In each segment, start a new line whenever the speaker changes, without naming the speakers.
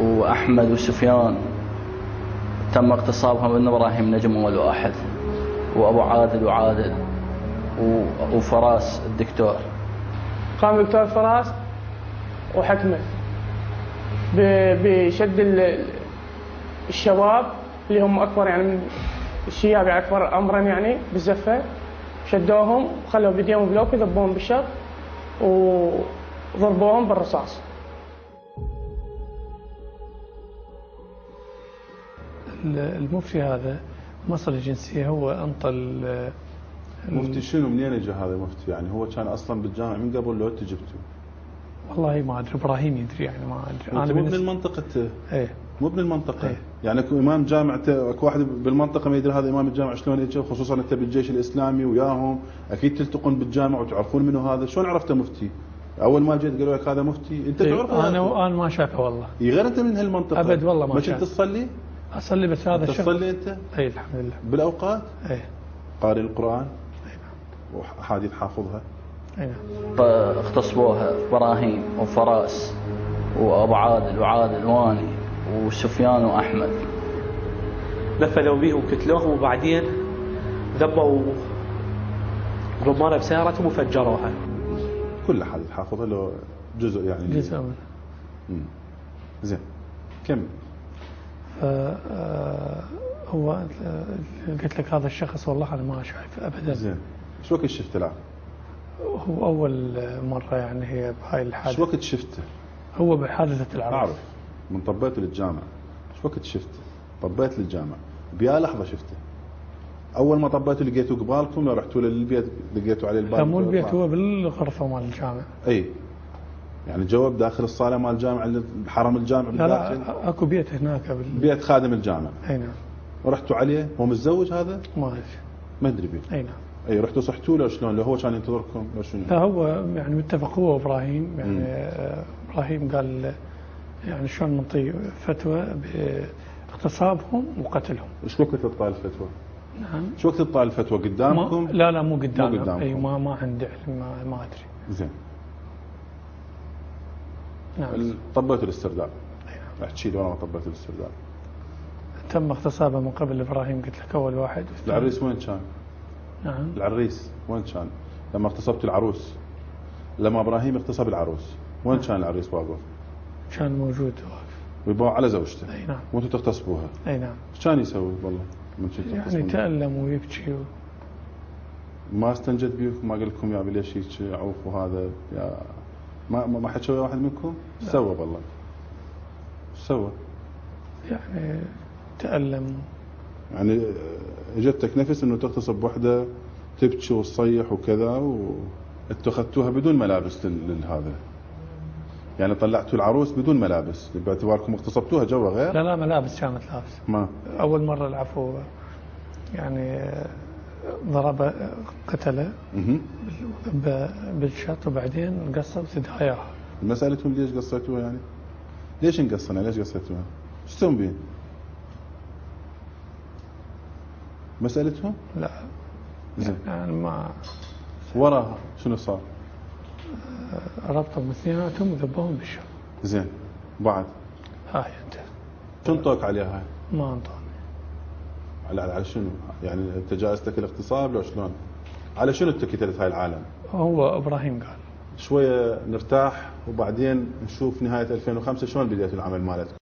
وأحمد وسفيان تم اغتصابهم من إبراهيم نجم أول واحد، وأبو عادل وعادل وفراس الدكتور.
قام الدكتور فراس وحكمه بشد الشباب اللي هم أكبر يعني من الشياب، يعني أكبر أمرا يعني بالزفة، شدوهم وخلوا بيديهم بلوك وذبوهم بالشط وضربوهم بالرصاص.
المفتي هذا مصري الجنسية، هو أنطى
مفتي شنو؟ منين اجى هذا مفتي؟ يعني هو كان اصلا بالجامع من قبل لو انت جبته؟
والله ما ادري، ابراهيم يدري يعني، ما ادري.
انا مو من المنطقه.
ايه
مو من المنطقه.
ايه.
يعني اكو امام جامع، اكو واحد بالمنطقه ما يدري هذا امام الجامع شلون اجى؟ خصوصا انت بالجيش الاسلامي وياهم، اكيد تلتقون بالجامع وتعرفون منه هذا. شلون عرفته مفتي؟ اول ما جيت قالوا لك هذا مفتي، انت
إيه.
تعرفه؟
انا ما شافه والله.
غير انت من هالمنطقه
ابد والله ما
مش
شافه.
انت تصلي؟
اصلي بس هذا الشهر.
تصلي انت؟
اي الحمد لله.
بالاوقات؟
ايه.
قارئ القران؟
اي نعم.
واحاديث حافظها؟
اي نعم.
اغتصبوها إبراهيم وفراس وأبو عادل وعادل واني وسفيان وأحمد.
نفذوا به وقتلوهم، وبعدين ذبوا رمانة بسيارتهم وفجروها.
كل حادث حافظها له جزء يعني؟
جزء منه.
زين كم؟
هو قلت لك هذا الشخص والله انا ما شايفه ابدا.
زين شو وقت شفته؟ لا
هو اول مره يعني هي بهاي الحاله.
شو وقت شفته؟
هو بحادثه العرس.
اعرف من طبيته للجامع. شو وقت شفته؟ طبيت للجامع بيا لحظه شفته؟ اول ما طبيته لقيته قبالكم لو رحتوا للبيت لقيتوا عليه الباب؟
لا مو البيت، هو بالغرفه مال الجامع.
اي يعني جواب داخل الصاله مال الجامع اللي بحرم الجامع بالداخل؟
لا اكو بيت هناك
بيت خادم الجامع.
اي نعم.
ورحتوا عليه؟ هو متزوج هذا؟
ما ادري.
ما ادري بيه.
اي نعم.
اي رحتوا صحتوا له شلون؟ لو هو كان ينتظركم لو شنو؟
لا هو يعني متفق هو وابراهيم يعني. ابراهيم قال يعني شلون نعطي فتوى باغتصابهم وقتلهم.
ايش وقت تطال الفتوى؟
نعم.
شو وقت تطال الفتوى؟ قدامكم؟
لا مو قدامنا.
مو قدامكم.
اي ما عندي علم، ما ادري.
زين.
نعم.
طبيتوا الاسترداد. احكي لي والله ما طبيتوا الاسترداد.
تم اغتصابه من قبل ابراهيم، قلت لك اول واحد.
العريس وين كان؟
نعم.
العريس وين كان؟ لما اغتصبت العروس، لما ابراهيم اغتصب العروس وين كان العريس واقف؟
كان موجود واقف
ويباع على زوجته.
اي نعم.
وانتم تغتصبوها.
اي نعم.
ايش كان يسوي والله من شفت
يعني تألم ويبكي
ما استنجد بيكم؟ ما قال لكم يا ليش هيك عوف وهذا يا ما حكى ويا واحد منكم؟ ايش سوى والله؟ ايش سوى؟
يعني تألم.
يعني اجتك نفس انه تغتصب وحده تبكي وتصيح وكذا، وانتوا اخذتوها بدون ملابس لهذا؟ يعني طلعتوا العروس بدون ملابس باعتباركم اغتصبتوها جوا غير؟
لا ملابس كانت لابسه.
ما
اول مره العفو يعني ضرب قتله بالشط، وبعدين قصب سداياها.
مسألتهم ليش قصيتوها يعني؟ ليش نقصنا؟ ليش قصيتوها؟ ايش تسوون بين؟ مسألتهم؟
لا
زين.
يعني ما
وراها شنو صار؟
ربطهم اثنيناتهم وذبوهم بالشط.
زين بعد؟
هاي انت
شو انطوك عليها هاي؟
ما انطوني.
على شنو؟ يعني انت جائزتك الاغتصاب لو شلون؟ على شنو انت كتلت هاي العالم؟
هو ابراهيم قال.
شويه نرتاح وبعدين نشوف نهايه 2005 شلون بديتوا العمل مالتكم.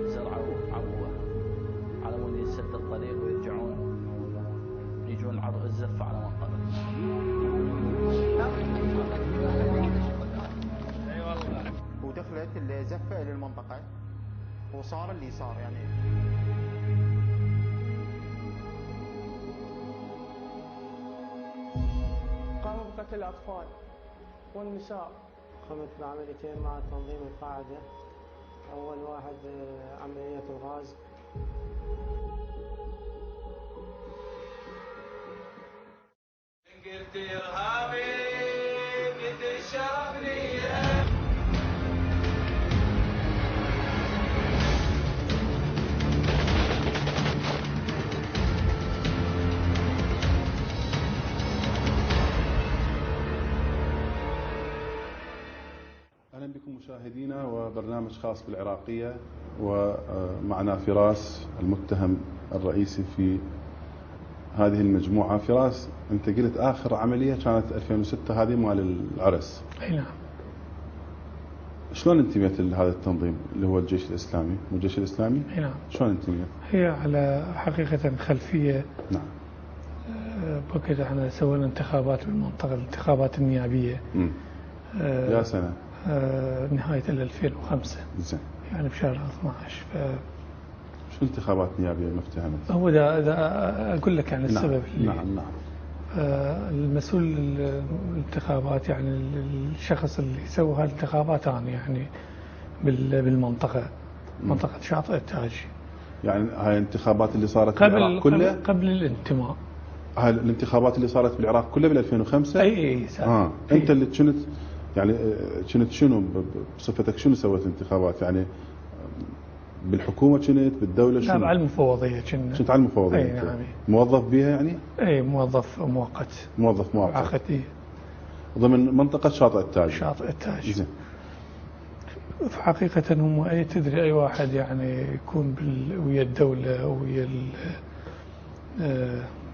زرعوا عروه على مود يسد الطريق ويرجعون يجون عرض الزفه على منطقه.
ودخلت الزفه الى المنطقه وصار اللي صار يعني.
قاموا بقتل الاطفال والنساء.
قمت بعمليتين مع تنظيم القاعدة. أول واحد عملية الغاز.
قلت إرهابي قد شرفني.
مشاهدينا وبرنامج خاص بالعراقية، ومعنا فراس المتهم الرئيسي في هذه المجموعة. فراس، أنت قلت آخر عملية كانت 2006 هذه مال العرس.
أي نعم.
شلون انتميت لهذا التنظيم اللي هو الجيش الإسلامي؟ والجيش الإسلامي؟
أي نعم.
شلون انتميت؟
هي على حقيقة خلفية.
نعم.
بوقت احنا سوينا انتخابات بالمنطقة، الانتخابات النيابية.
يا سنة؟
نهاية 2005.
زين.
يعني بشهر 12.
شو انتخابات نيابية ما افتهمت؟
هو ده أقول لك يعني السبب.
نعم.
المسؤول الانتخابات يعني الشخص اللي سوى هذه الانتخابات أنا يعني بالمنطقة، منطقة شاطئ التاج.
يعني هاي الانتخابات اللي صارت بالعراق كله؟
قبل الانتماء.
هاي الانتخابات اللي صارت بالعراق كله بال 2005؟
اي
انت اللي كنت يعني كنت شنو بصفتك شنو سويت الانتخابات يعني بالحكومة كنت بالدولة شنو؟
لا على المفوضية
كنت على المفوضية.
اي نعم.
موظف بها يعني؟
اي موظف مؤقت.
موظف مؤقت.
عقدي.
ضمن منطقة شاطئ التاج.
شاطئ التاج.
زين.
في حقيقة هم أي تدري أي واحد يعني يكون ويا الدولة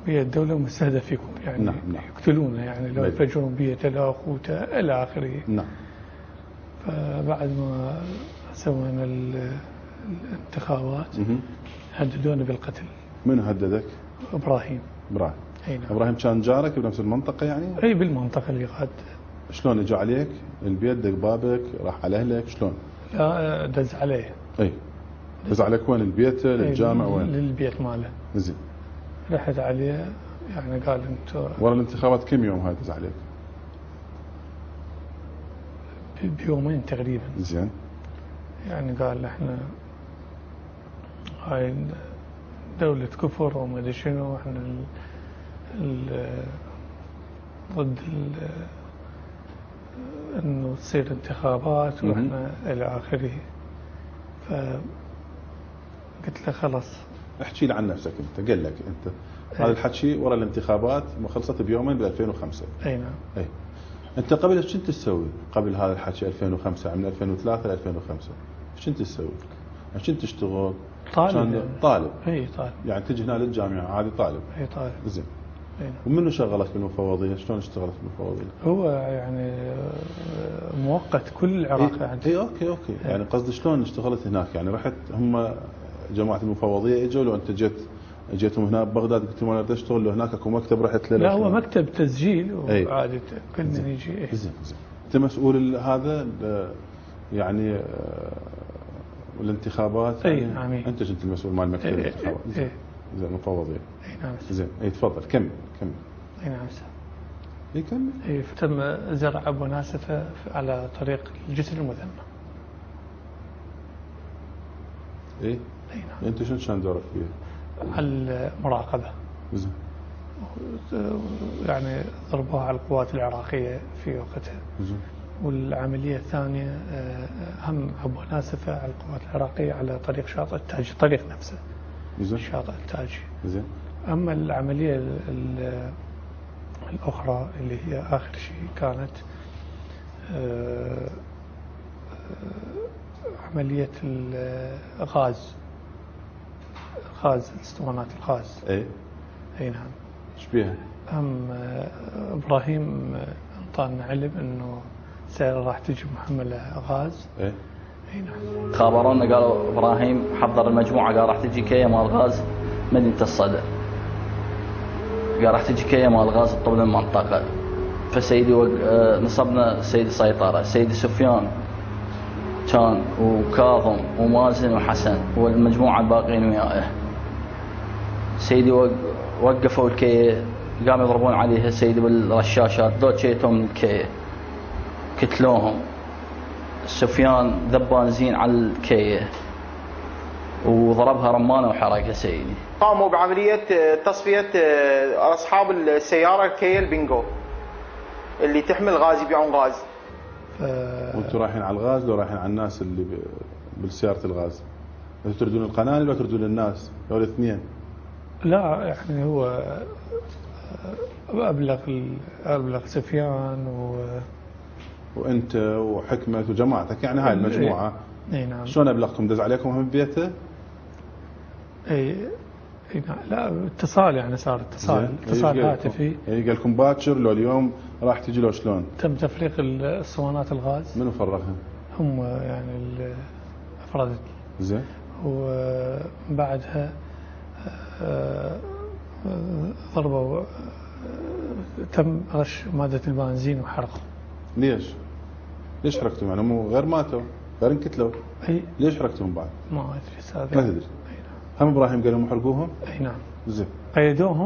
ويا الدولة مستهدف يكون يعني
نعم.
يقتلونه يعني لو يفجرون بيته لا أخوته إلى آخره.
نعم.
فبعد ما سوينا الانتخابات هددوني بالقتل.
من هددك؟
إبراهيم.
نعم. إبراهيم كان جارك بنفس المنطقة يعني؟
أي بالمنطقة اللي قاعد.
شلون اجى عليك؟ البيت دق بابك راح على أهلك شلون؟
لا دز عليه.
اي دز عليك وين؟ البيت للجامع وين؟
للبيت ماله.
زين.
رحت عليه يعني قال انت
ورا الانتخابات كم يوم هاي دز عليك؟
بيومين تقريبا.
زين.
يعني قال احنا هاي دولة كفر وما ادري شنو، احنا ضد انه تصير انتخابات واحنا الى اخره. فقلت له خلاص.
احكي لي عن نفسك انت. قال لك انت هذا الحكي ورا الانتخابات ما خلصت بيومين ب 2005.
اي نعم.
اي. انت قبل ايش كنت تسوي؟ قبل هذا الحكي 2005 من 2003 ل 2005 ايش كنت تسوي؟ ايش كنت تشتغل؟
طالب يعني.
طالب.
اي طالب.
يعني تجي هنا للجامعه عادي طالب.
اي طالب.
زين.
نعم.
ومنو شغلك بالمفوضيه؟ شلون اشتغلت بالمفوضيه؟
هو يعني مؤقت كل العراق يعني.
اي اوكي. يعني قصدي شلون اشتغلت هناك؟ يعني رحت هم جماعه المفوضيه اجوا لو انت جيتهم هنا ببغداد قلت لهم انا بدي اشتغل له هناك اكو مكتب رحت له؟
لا هو مكتب تسجيل وعادة كل من يجي.
زين. انت مسؤول هذا يعني الانتخابات؟
اي نعم.
انت كنت المسؤول مال مكتب الانتخابات. زين. المفوضيه.
اي نعم.
زين. اي تفضل كمل.
اي نعم.
اي كمل.
اي تم زرع ابو ناسفه على طريق الجسر المذمم.
اي
نعم.
انت شنو كان دورك فيه؟
على المراقبه.
زين.
يعني ضربوها على القوات العراقيه في وقتها.
زين.
والعمليه الثانيه هم ابو ناسفه على القوات العراقيه على طريق شاطئ التاج، الطريق نفسه.
زين.
شاطئ التاج.
زين.
اما العمليه الأخرى اللي هي آخر شيء كانت عملية الغاز، اسطوانات الغاز.
اي
نعم.
ايش بيها؟
إبراهيم انطانا علم إنه سيارة راح تجي محملة غاز.
اي
نعم.
خابرونا قالوا إبراهيم حضر المجموعة قال راح تجي كيا مال غاز مدينة الصدر، قال راح تجي كيا مال غاز طول المنطقة. فسيدي نصبنا سيدي سيطرة، سيدي سفيان كان وكاظم ومازن وحسن والمجموعة الباقين وياه. سيدي وقفوا الكيا، قاموا يضربون عليها سيدي بالرشاشات، دول شيتهم من الكيا قتلوهم. سفيان ذبان زين على الكيا وضربها رمانة وحرقها سيدي.
قاموا بعملية تصفية أصحاب السيارة كيا البنجو اللي تحمل غاز، يبيعون غاز.
وانتم رايحين على الغاز لو رايحين على الناس اللي بالسيارة الغاز؟ انتم تردون القنابل ولا تردون الناس؟ لو الاثنين؟
لا يعني هو أبلغ سفيان
وانت وحكمه وجماعتك يعني هاي المجموعه
اي نعم.
شلون ابلغتم؟ دز عليكم من بيته؟
اي نعم. لا اتصال يعني صار اتصال هاتفي.
قال لكم باكر لو اليوم راح تجي لو شلون؟
تم تفريغ الاسطوانات الغاز.
منو فرغها؟
هم يعني افراد.
زين.
وبعدها ضربوا تم رش مادة البنزين وحرقه.
ليش حرقتم؟ يعني هم غير ماتوا غير انقتلوا.
اي
ليش حرقتم بعد؟
ما ادري.
ما تدري. هم ابراهيم قال لهم حرقوهم؟
اي نعم.
زين.
قيدوهم